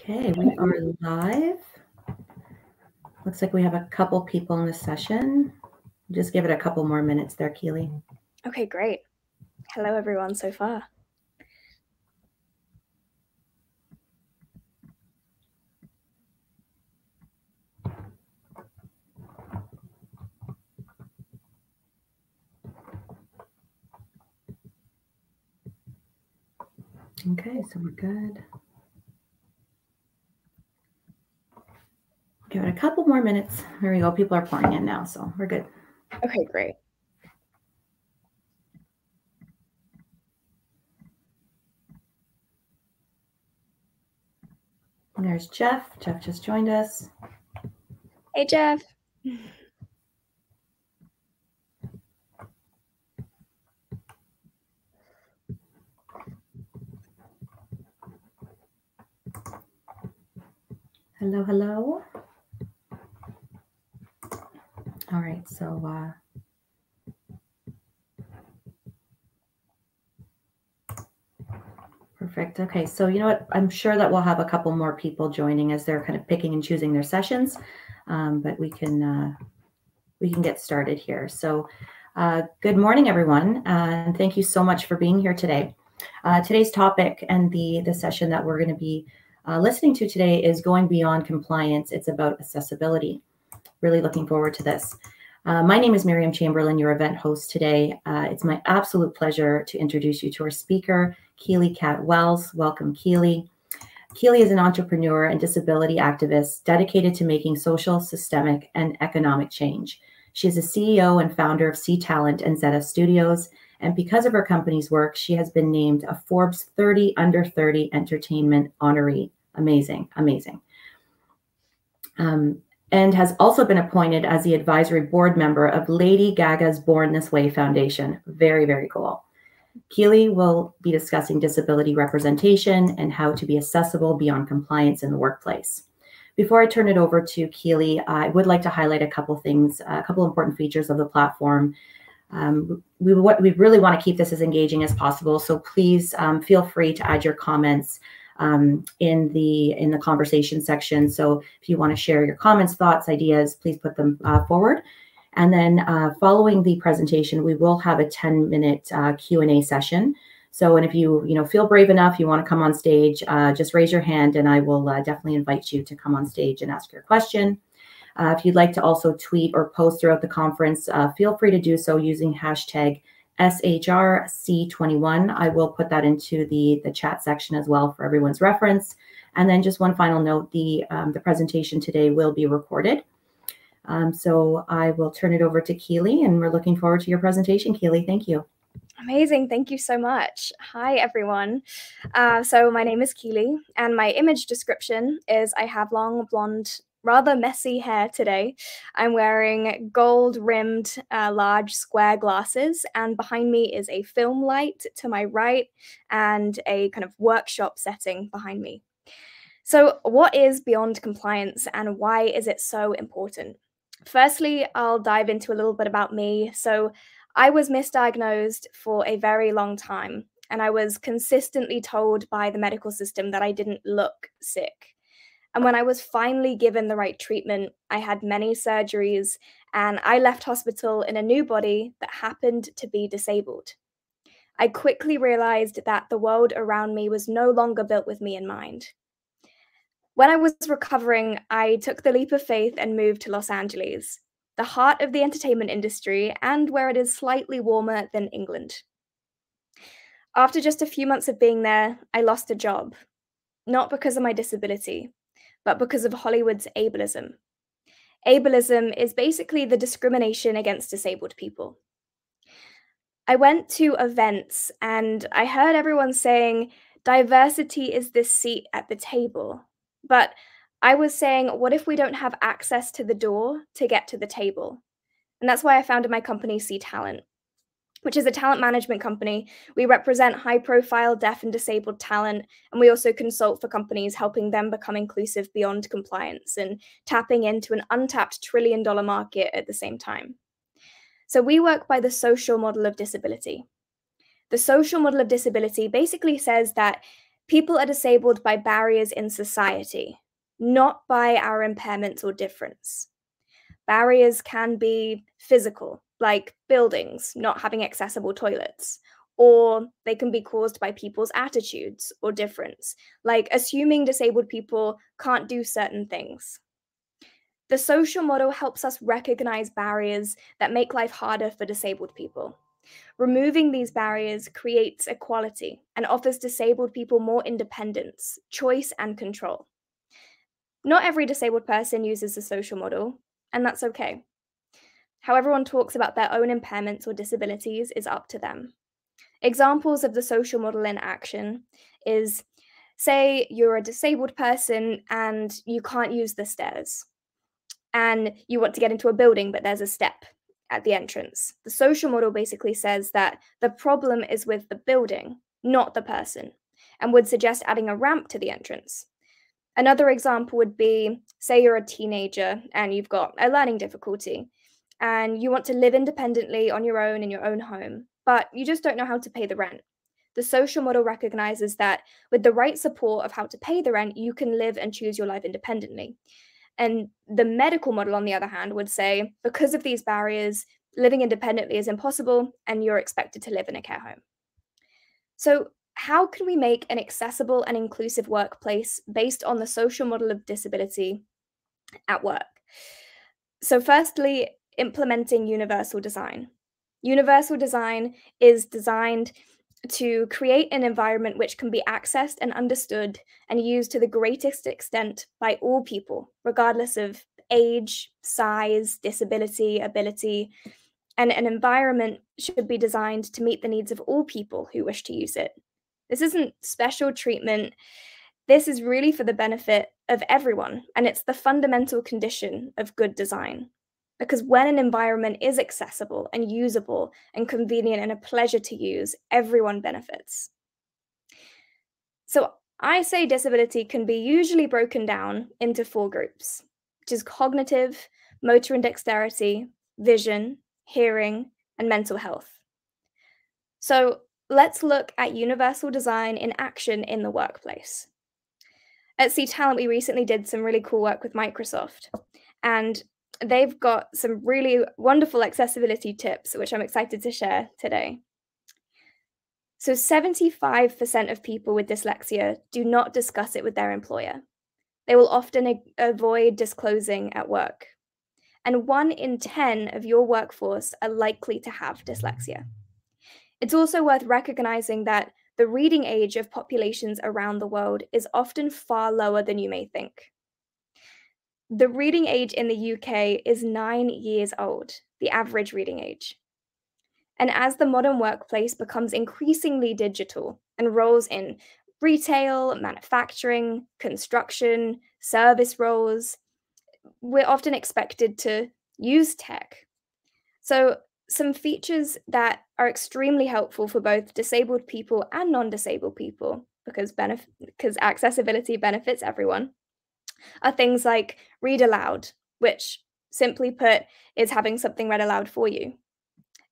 Okay, we are live. Looks like we have a couple people in the session. Just give it a couple more minutes there, Keely. Okay, great. Hello, everyone so far. Okay, so we're good. Give it a couple more minutes. There we go. People are pouring in now, so we're good. Okay, great. And there's Jeff. Jeff just joined us. Hey, Jeff. Hello, hello. All right, so perfect. Okay, so you know what? I'm sure that we'll have a couple more people joining as they're kind of picking and choosing their sessions, but we can get started here. So good morning, everyone, and thank you so much for being here today. Today's topic and the session that we're going to be listening to today is going beyond compliance. It's about accessibility. Really looking forward to this. My name is Miriam Chamberlain, your event host today. It's my absolute pleasure to introduce you to our speaker, Keely Cat Wells. Welcome, Keely. Keely is an entrepreneur and disability activist dedicated to making social, systemic, and economic change. She is a CEO and founder of Ctalent and Zeta Studios, and because of her company's work, she has been named a Forbes 30 Under 30 Entertainment honoree. Amazing, amazing. And has also been appointed as the advisory board member of Lady Gaga's Born This Way Foundation. Very, very cool. Keely will be discussing disability representation and how to be accessible beyond compliance in the workplace. Before I turn it over to Keely, I would like to highlight a couple things, a couple important features of the platform. We really want to keep this as engaging as possible, so please feel free to add your comments in the conversation section. So if you want to share your comments, thoughts, ideas, please put them forward. And then following the presentation, we will have a 10-minute Q&A session. So, and if you feel brave enough, you want to come on stage, just raise your hand and I will definitely invite you to come on stage and ask your question. If you'd like to also tweet or post throughout the conference, feel free to do so using hashtag SHRC21. I will put that into the chat section as well for everyone's reference. And then just one final note, the presentation today will be recorded. So I will turn it over to Keely, and we're looking forward to your presentation, Keely. Thank you. Amazing. Thank you so much. Hi, everyone. So my name is Keely, and my image description is I have long, blonde, rather messy hair today. I'm wearing gold-rimmed, large square glasses, and behind me is a film light to my right and a kind of workshop setting behind me. So what is beyond compliance and why is it so important? Firstly, I'll dive into a little bit about me. So I was misdiagnosed for a very long time, and I was consistently told by the medical system that I didn't look sick. And when I was finally given the right treatment, I had many surgeries, and I left hospital in a new body that happened to be disabled. I quickly realized that the world around me was no longer built with me in mind. When I was recovering, I took the leap of faith and moved to Los Angeles, the heart of the entertainment industry and where it is slightly warmer than England. After just a few months of being there, I lost a job, not because of my disability, but because of Hollywood's ableism. Ableism is basically the discrimination against disabled people. I went to events and I heard everyone saying, diversity is this seat at the table. But I was saying, what if we don't have access to the door to get to the table? And that's why I founded my company, Ctalent, which is a talent management company. We represent high-profile deaf and disabled talent, and we also consult for companies, helping them become inclusive beyond compliance and tapping into an untapped trillion-dollar market at the same time. So we work by the social model of disability. The social model of disability basically says that People are disabled by barriers in society, not by our impairments or difference. Barriers can be physical, like buildings not having accessible toilets, or they can be caused by people's attitudes or difference, like assuming disabled people can't do certain things. The social model helps us recognize barriers that make life harder for disabled people. Removing these barriers creates equality and offers disabled people more independence, choice, and control. Not every disabled person uses the social model, and that's okay. How everyone talks about their own impairments or disabilities is up to them. Examples of the social model in action is, say you're a disabled person and you can't use the stairs, and you want to get into a building, but there's a step at the entrance. The social model basically says that the problem is with the building, not the person, and would suggest adding a ramp to the entrance. Another example would be, say you're a teenager and you've got a learning difficulty, and you want to live independently on your own in your own home, but you just don't know how to pay the rent. The social model recognizes that with the right support of how to pay the rent, you can live and choose your life independently. And the medical model, on the other hand, would say, because of these barriers, living independently is impossible and you're expected to live in a care home. So, how can we make an accessible and inclusive workplace based on the social model of disability at work? So, firstly, implementing universal design. Universal design is designed to create an environment which can be accessed and understood and used to the greatest extent by all people, regardless of age, size, disability, ability. And an environment should be designed to meet the needs of all people who wish to use it. This isn't special treatment. This is really for the benefit of everyone, and it's the fundamental condition of good design. Because when an environment is accessible and usable and convenient and a pleasure to use, everyone benefits. So I say disability can be usually broken down into 4 groups, which is cognitive, motor and dexterity, vision, hearing, and mental health. So let's look at universal design in action in the workplace. At Ctalent, we recently did some really cool work with Microsoft, and they've got some really wonderful accessibility tips, which I'm excited to share today. So 75% of people with dyslexia do not discuss it with their employer. They will often avoid disclosing at work. And 1 in 10 of your workforce are likely to have dyslexia. It's also worth recognizing that the reading age of populations around the world is often far lower than you may think. The reading age in the UK is 9 years old, the average reading age. And as the modern workplace becomes increasingly digital and roles in retail, manufacturing, construction, service roles, we're often expected to use tech. So some features that are extremely helpful for both disabled people and non-disabled people, because accessibility benefits everyone, are things like read aloud, which simply put is having something read aloud for you.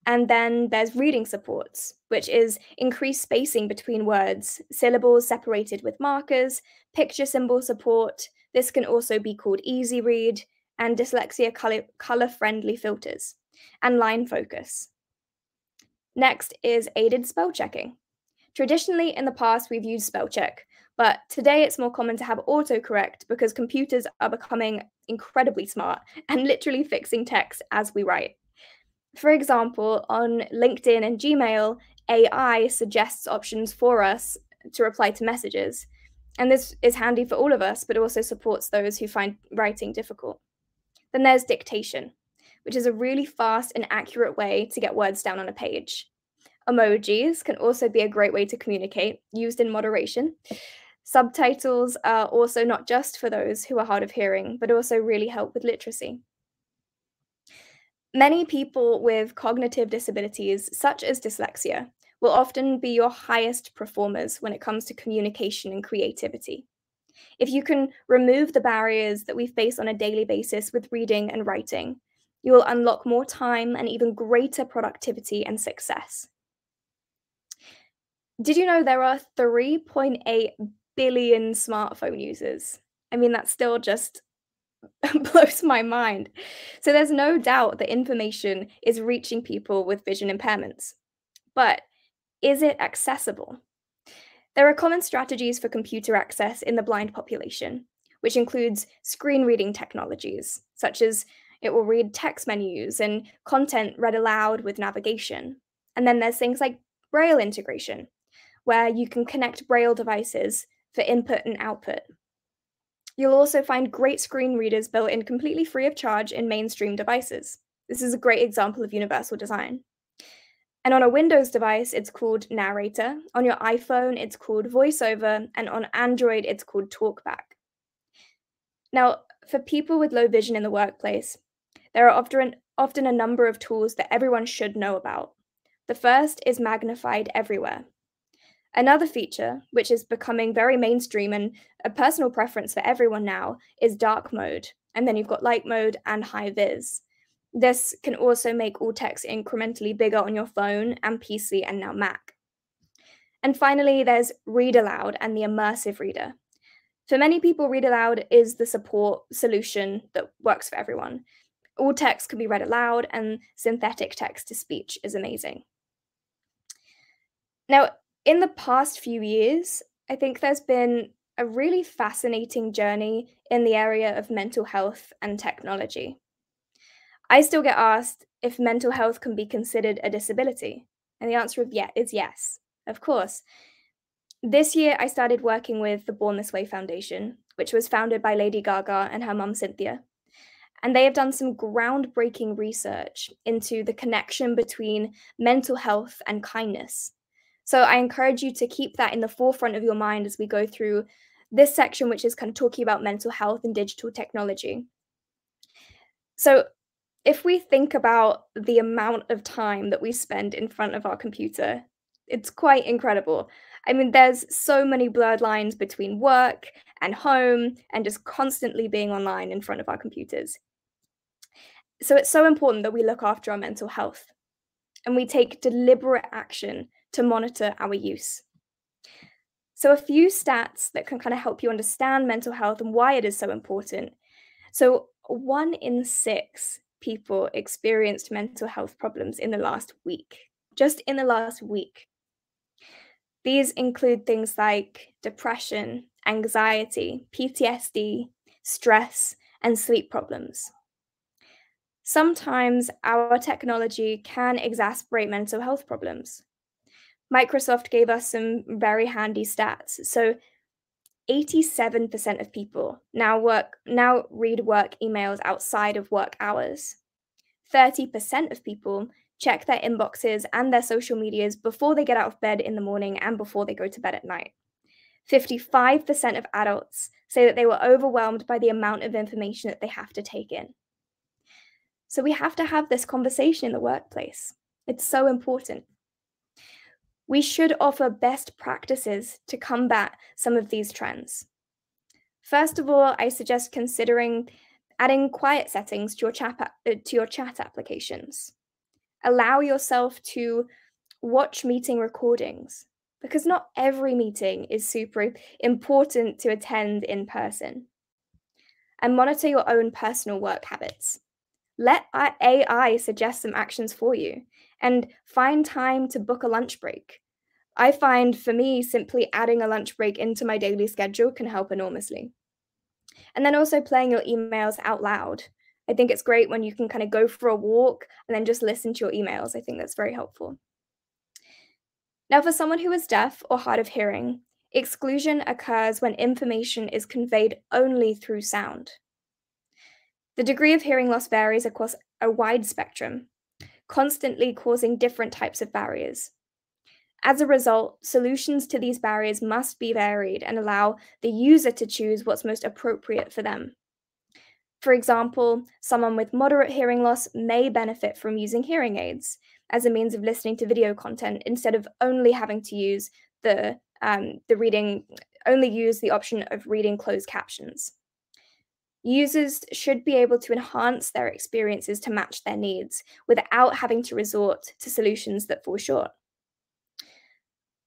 And then there's reading supports, which is increased spacing between words, syllables separated with markers, picture symbol support. This can also be called easy read, and dyslexia color-friendly filters, and line focus. Next is aided spell checking. Traditionally, in the past, we've used spell check, but today it's more common to have autocorrect because computers are becoming incredibly smart and literally fixing text as we write. For example, on LinkedIn and Gmail, AI suggests options for us to reply to messages. And this is handy for all of us, but also supports those who find writing difficult. Then there's dictation, which is a really fast and accurate way to get words down on a page. Emojis can also be a great way to communicate, used in moderation. Subtitles are also not just for those who are hard of hearing, but also really help with literacy. Many people with cognitive disabilities, such as dyslexia, will often be your highest performers when it comes to communication and creativity. If you can remove the barriers that we face on a daily basis with reading and writing, you will unlock more time and even greater productivity and success. Did you know there are 3.8 billion smartphone users? I mean, that still just blows my mind. So there's no doubt that information is reaching people with vision impairments. But is it accessible? There are common strategies for computer access in the blind population, which includes screen reading technologies, such as it will read text menus and content read aloud with navigation. And then there's things like Braille integration, where you can connect Braille devices for input and output. You'll also find great screen readers built in completely free of charge in mainstream devices. This is a great example of universal design. And on a Windows device, it's called Narrator. On your iPhone, it's called VoiceOver. And on Android, it's called TalkBack. Now, for people with low vision in the workplace, there are often a number of tools that everyone should know about. The first is Magnified Everywhere. Another feature, which is becoming very mainstream and a personal preference for everyone now, is dark mode. And then you've got light mode and high vis. This can also make all text incrementally bigger on your phone and PC and now Mac. And finally, there's Read Aloud and the immersive reader. For many people, Read Aloud is the support solution that works for everyone. All text can be read aloud, and synthetic text-to-speech is amazing. Now, in the past few years, I think there's been a really fascinating journey in the area of mental health and technology. I still get asked if mental health can be considered a disability, and the answer is yes, of course. This year, I started working with the Born This Way Foundation, which was founded by Lady Gaga and her mum, Cynthia. And they have done some groundbreaking research into the connection between mental health and kindness. So I encourage you to keep that in the forefront of your mind as we go through this section, which is kind of talking about mental health and digital technology. So if we think about the amount of time that we spend in front of our computer, it's quite incredible. I mean, there's so many blurred lines between work and home and just constantly being online in front of our computers. So it's so important that we look after our mental health and we take deliberate action to monitor our use. So a few stats that can kind of help you understand mental health and why it is so important. So 1 in 6 people experienced mental health problems in the last week, just in the last week. These include things like depression, anxiety, PTSD, stress, and sleep problems. Sometimes our technology can exacerbate mental health problems. Microsoft gave us some very handy stats. So 87% of people now read work emails outside of work hours. 30% of people check their inboxes and their social medias before they get out of bed in the morning and before they go to bed at night. 55% of adults say that they were overwhelmed by the amount of information that they have to take in. So we have to have this conversation in the workplace. It's so important. We should offer best practices to combat some of these trends. First of all, I suggest considering adding quiet settings to your chat applications. Allow yourself to watch meeting recordings, because not every meeting is super important to attend in person. And monitor your own personal work habits. Let AI suggest some actions for you, and find time to book a lunch break. I find, for me, simply adding a lunch break into my daily schedule can help enormously. And then also playing your emails out loud. I think it's great when you can kind of go for a walk and then just listen to your emails. I think that's very helpful. Now, for someone who is deaf or hard of hearing, exclusion occurs when information is conveyed only through sound. The degree of hearing loss varies across a wide spectrum, constantly causing different types of barriers. As a result, solutions to these barriers must be varied and allow the user to choose what's most appropriate for them. For example, someone with moderate hearing loss may benefit from using hearing aids as a means of listening to video content instead of only having to use the option of reading closed captions. Users should be able to enhance their experiences to match their needs without having to resort to solutions that fall short.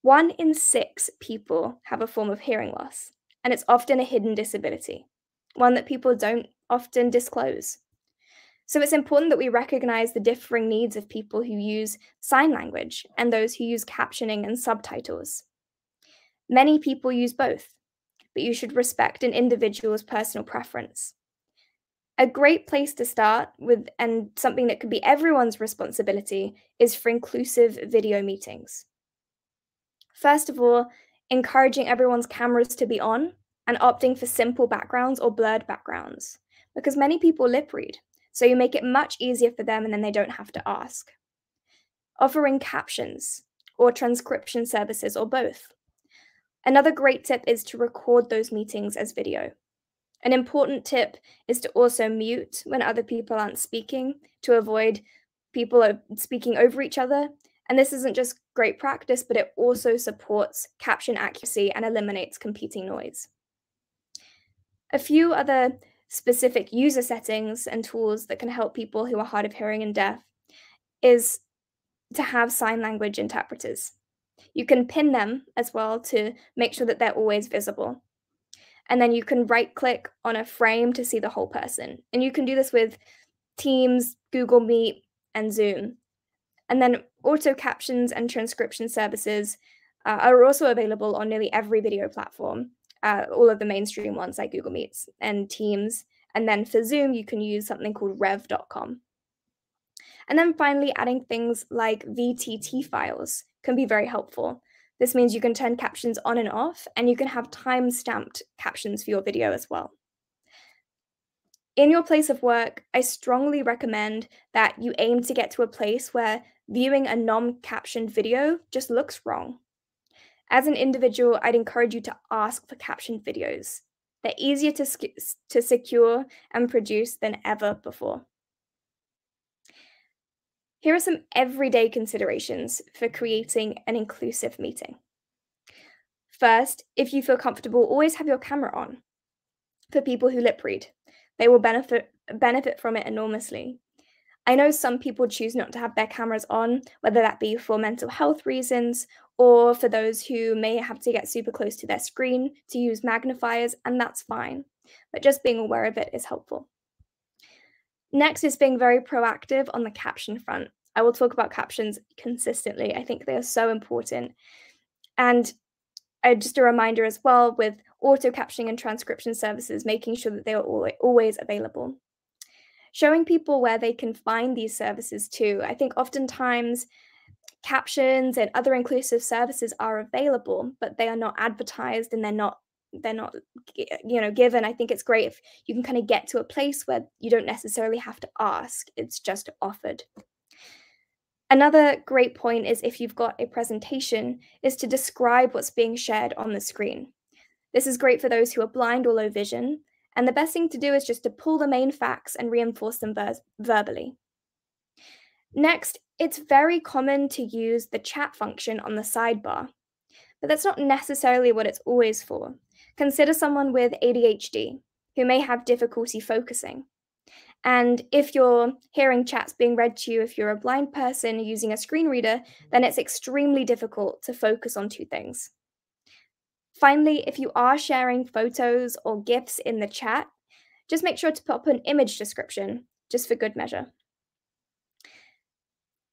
1 in 6 people have a form of hearing loss, and it's often a hidden disability, one that people don't often disclose. So it's important that we recognize the differing needs of people who use sign language and those who use captioning and subtitles. Many people use both, but you should respect an individual's personal preference. A great place to start with, and something that could be everyone's responsibility, is for inclusive video meetings. First of all, encouraging everyone's cameras to be on and opting for simple backgrounds or blurred backgrounds, because many people lip read, so you make it much easier for them and then they don't have to ask. Offering captions or transcription services or both. Another great tip is to record those meetings as video. An important tip is to also mute when other people aren't speaking to avoid people speaking over each other. And this isn't just great practice, but it also supports caption accuracy and eliminates competing noise. A few other specific user settings and tools that can help people who are hard of hearing and deaf is to have sign language interpreters. You can pin them as well to make sure that they're always visible. And then you can right-click on a frame to see the whole person. And you can do this with Teams, Google Meet, and Zoom. And then auto captions and transcription services are also available on nearly every video platform, all of the mainstream ones like Google Meets and Teams. And then for Zoom, you can use something called rev.com. And then finally, adding things like VTT files can be very helpful. This means you can turn captions on and off, and you can have time-stamped captions for your video as well. In your place of work, I strongly recommend that you aim to get to a place where viewing a non-captioned video just looks wrong. As an individual, I'd encourage you to ask for captioned videos. They're easier to secure and produce than ever before. Here are some everyday considerations for creating an inclusive meeting. First, if you feel comfortable, always have your camera on. For people who lip read, they will benefit from it enormously. I know some people choose not to have their cameras on, whether that be for mental health reasons or for those who may have to get super close to their screen to use magnifiers, and that's fine. But just being aware of it is helpful. Next is being very proactive on the caption front. I will talk about captions consistently. I think they are so important. And just a reminder as well, with auto captioning and transcription services, making sure that they are always available. Showing people where they can find these services too. I think oftentimes captions and other inclusive services are available, but they are not advertised and they're not given. I think it's great if you can kind of get to a place where you don't necessarily have to ask, it's just offered. Another great point is, if you've got a presentation, is to describe what's being shared on the screen. This is great for those who are blind or low vision, and the best thing to do is just to pull the main facts and reinforce them verbally. Next, it's very common to use the chat function on the sidebar, but that's not necessarily what it's always for. Consider someone with ADHD who may have difficulty focusing. And if you're hearing chats being read to you, if you're a blind person using a screen reader, then it's extremely difficult to focus on two things. Finally, if you are sharing photos or GIFs in the chat, just make sure to pop an image description, just for good measure.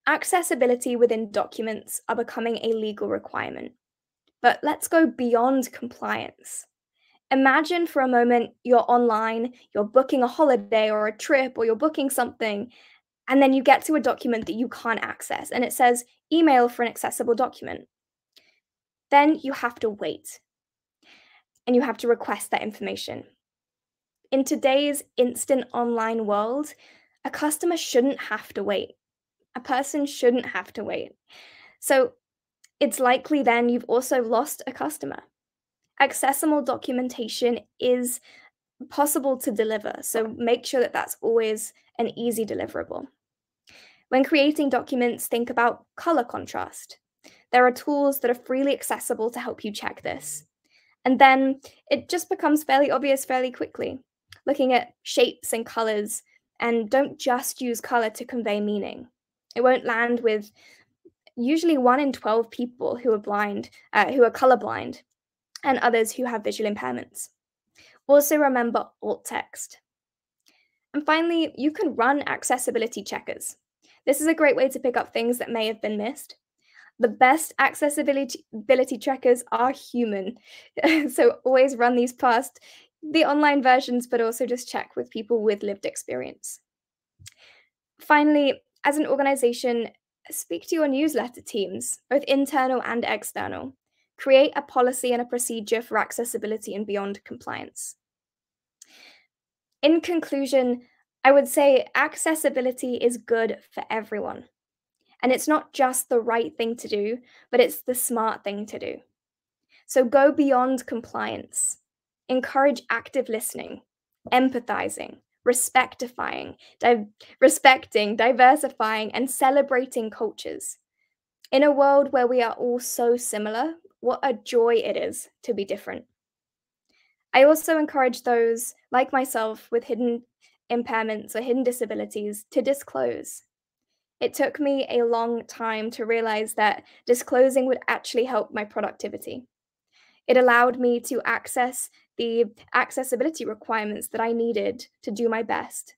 Accessibility within documents are becoming a legal requirement, but let's go beyond compliance. Imagine for a moment you're online, you're booking a holiday or a trip, or you're booking something, and then you get to a document that you can't access, and it says email for an accessible document. Then you have to wait, and you have to request that information. In today's instant online world, a customer shouldn't have to wait. A person shouldn't have to wait. So it's likely then you've also lost a customer. Accessible documentation is possible to deliver, so make sure that that's always an easy deliverable. When creating documents, think about color contrast. There are tools that are freely accessible to help you check this. And then it just becomes fairly obvious fairly quickly. Looking at shapes and colors, and don't just use color to convey meaning. It won't land with usually 1 in 12 people who are blind, who are colorblind, and others who have visual impairments. Also remember alt text. And finally, you can run accessibility checkers. This is a great way to pick up things that may have been missed. The best accessibility checkers are human. So always run these past the online versions, but also just check with people with lived experience. Finally, as an organization, speak to your newsletter teams, both internal and external. Create a policy and a procedure for accessibility and beyond compliance. In conclusion, I would say accessibility is good for everyone. And it's not just the right thing to do, but it's the smart thing to do. So go beyond compliance. Encourage active listening, empathizing, respecting, diversifying, and celebrating cultures. In a world where we are all so similar, what a joy it is to be different. I also encourage those, like myself, with hidden impairments or hidden disabilities to disclose. It took me a long time to realize that disclosing would actually help my productivity. It allowed me to access the accessibility requirements that I needed to do my best.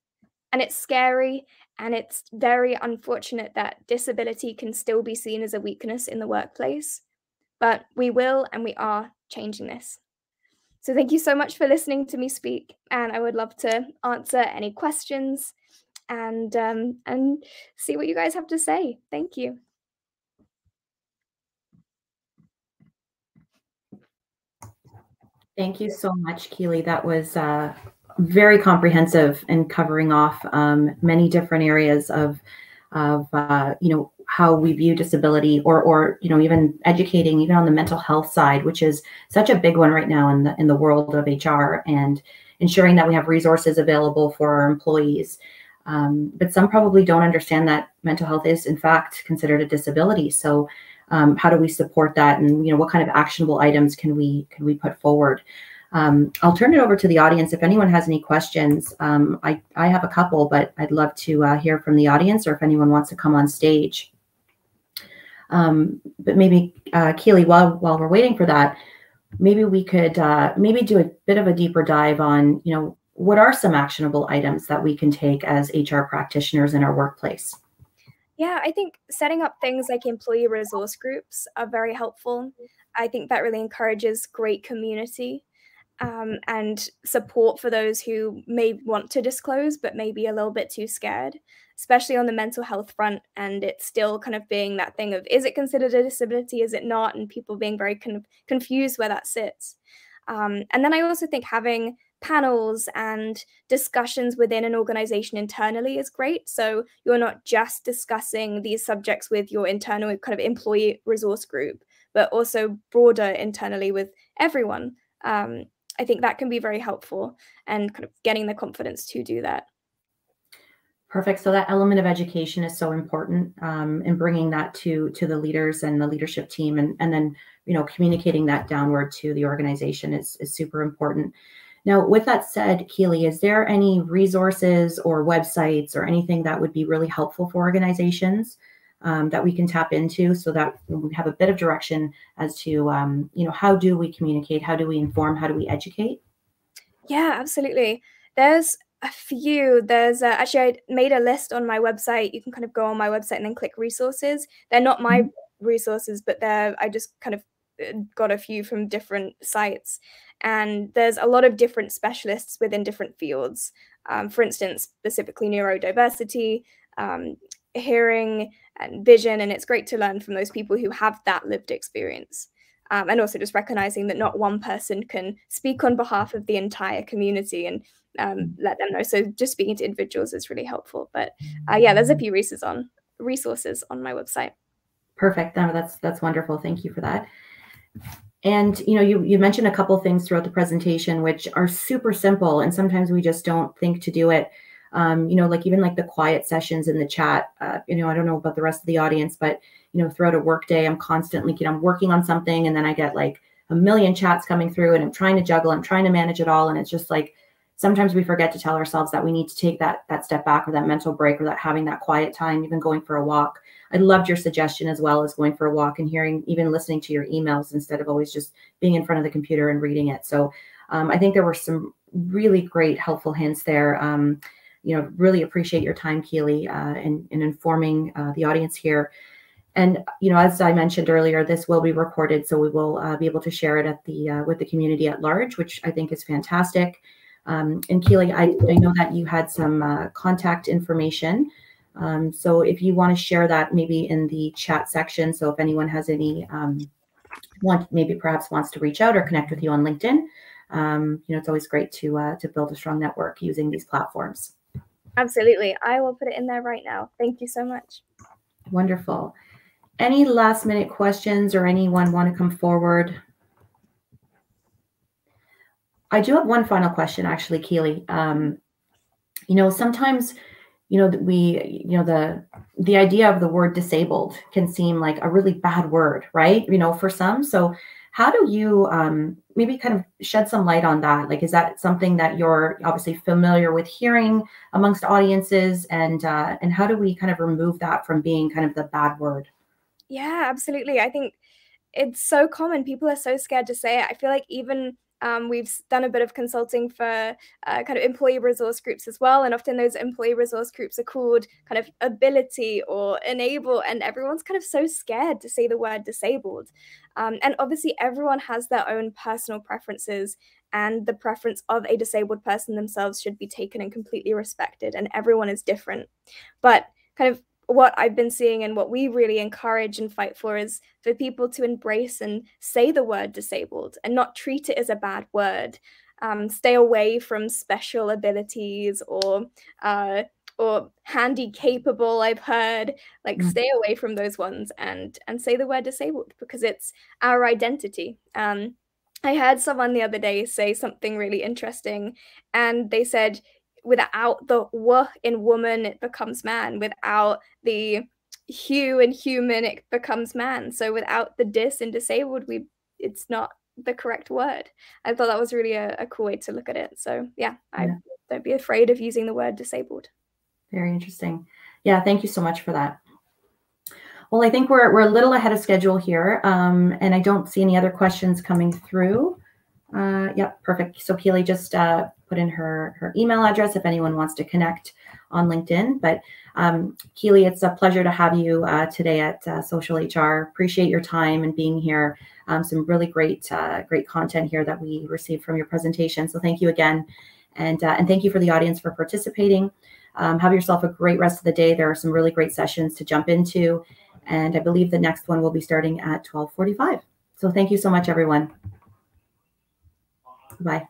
And it's scary and it's very unfortunate that disability can still be seen as a weakness in the workplace, but we will and we are changing this. So thank you so much for listening to me speak, and I would love to answer any questions and see what you guys have to say. Thank you. Thank you so much, Keely. That was very comprehensive and covering off many different areas of how we view disability, or even educating even on the mental health side, which is such a big one right now in the world of HR, and ensuring that we have resources available for our employees. But some probably don't understand that mental health is in fact considered a disability. So how do we support that, and what kind of actionable items can we put forward? I'll turn it over to the audience if anyone has any questions. I have a couple, but I'd love to hear from the audience, or if anyone wants to come on stage. But maybe Keely, while we're waiting for that, maybe we could maybe do a bit of a deeper dive on what are some actionable items that we can take as HR practitioners in our workplace. Yeah, I think setting up things like employee resource groups are very helpful. I think that really encourages great community and support for those who may want to disclose, but may be a little bit too scared, especially on the mental health front. And it's still kind of being that thing of, is it considered a disability? Is it not? And people being very kind of confused where that sits. And then I also think having panels and discussions within an organization internally is great. So you're not just discussing these subjects with your internal kind of employee resource group, but also broader internally with everyone. I think that can be very helpful, and kind of getting the confidence to do that. Perfect. So that element of education is so important, in bringing that to the leaders and the leadership team, and then communicating that downward to the organization is super important. Now, with that said, Keely, is there any resources or websites or anything that would be really helpful for organizations that we can tap into, so that we have a bit of direction as to how do we communicate, how do we inform, how do we educate? Yeah, absolutely. There's a few. There's actually, I made a list on my website. You can kind of go on my website and then click resources. They're not my resources, but I just kind of got a few from different sites. And there's a lot of different specialists within different fields. For instance, specifically neurodiversity, hearing and vision. And it's great to learn from those people who have that lived experience. And also just recognizing that not one person can speak on behalf of the entire community, and let them know. So just speaking to individuals is really helpful. But yeah, there's a few resources on my website. Perfect. No, that's wonderful. Thank you for that. And you mentioned a couple things throughout the presentation which are super simple, and sometimes we just don't think to do it. Like even like the quiet sessions in the chat. I don't know about the rest of the audience, but throughout a work day, I'm constantly I'm working on something, and then I get like a million chats coming through, and I'm trying to juggle, I'm trying to manage it all, and it's just like sometimes we forget to tell ourselves that we need to take that step back, or that mental break, or that having that quiet time, even going for a walk. I loved your suggestion as well, as going for a walk and even listening to your emails instead of always just being in front of the computer and reading it. So I think there were some really great, helpful hints there. Really appreciate your time, Keely, in informing the audience here. And, as I mentioned earlier, this will be recorded, so we will be able to share it with the community at large, which I think is fantastic. And Keely, I know that you had some contact information. So if you want to share that maybe in the chat section, so if anyone has any, perhaps wants to reach out or connect with you on LinkedIn, it's always great to build a strong network using these platforms. Absolutely. I will put it in there right now. Thank you so much. Wonderful. Any last minute questions, or anyone want to come forward? I do have one final question, actually, Keely. Sometimes, the idea of the word disabled can seem like a really bad word, right? For some. So how do you maybe kind of shed some light on that? Like, is that something that you're obviously familiar with hearing amongst audiences, and how do we kind of remove that from being kind of the bad word? Yeah, absolutely. I think it's so common. People are so scared to say it. I feel like even we've done a bit of consulting for kind of employee resource groups as well. And often those employee resource groups are called kind of ability or enable. And everyone's kind of so scared to say the word disabled. And obviously everyone has their own personal preferences, and the preference of a disabled person themselves should be taken and completely respected. And everyone is different. But kind of what I've been seeing and what we really encourage and fight for is for people to embrace and say the word disabled and not treat it as a bad word. Stay away from special abilities or handy capable, I've heard. Stay away from those ones and say the word disabled, because it's our identity. I heard someone the other day say something really interesting, and they said, without the w in woman, it becomes man. Without the hue in human, it becomes man. So without the dis in disabled, it's not the correct word. I thought that was really a cool way to look at it. So yeah, don't be afraid of using the word disabled. Very interesting. Yeah, thank you so much for that. Well, I think we're a little ahead of schedule here, and I don't see any other questions coming through. Yep, perfect. So Keely just put in her email address if anyone wants to connect on LinkedIn. But Keely, it's a pleasure to have you today at Social HR. Appreciate your time and being here. Some really great content here that we received from your presentation. So thank you again, and thank you for the audience for participating. Have yourself a great rest of the day. There are some really great sessions to jump into, and I believe the next one will be starting at 12:45. So thank you so much, everyone. Bye.